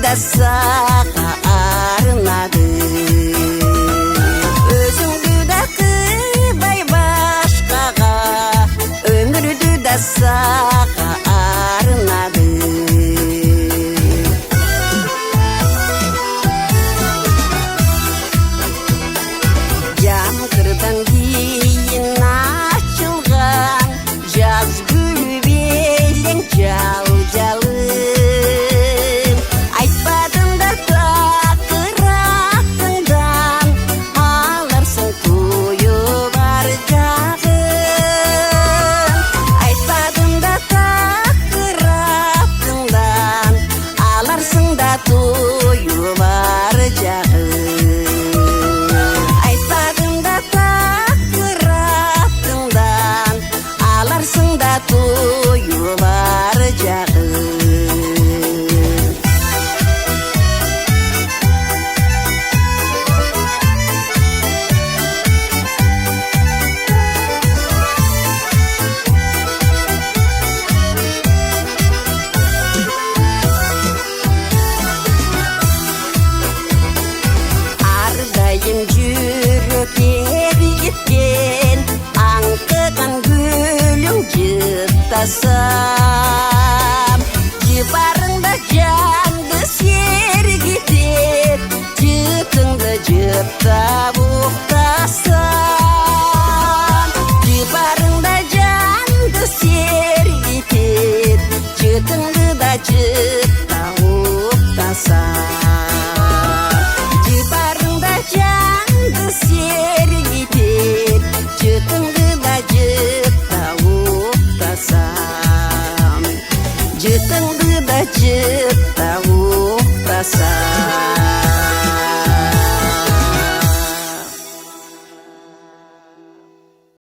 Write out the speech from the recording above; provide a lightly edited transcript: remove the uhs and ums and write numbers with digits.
da sağa arnadı. Özüңdü da kıybay başkaga, ömürdü da sağa arnadı. Yağmurdan giyin açılgan jaz gülü belin jal-jalın. Айтпадың да тақырақтыңдан, аларсың туйып ар жағын. Айтпадың да тақырақтыңдан, аларсың да туйып ар жағын. Айтпадың да тақырақтыңдан, аларсың да туйып ар жағын. Ардайым жүрек еріткен, аңқыған гүлің жыптаса.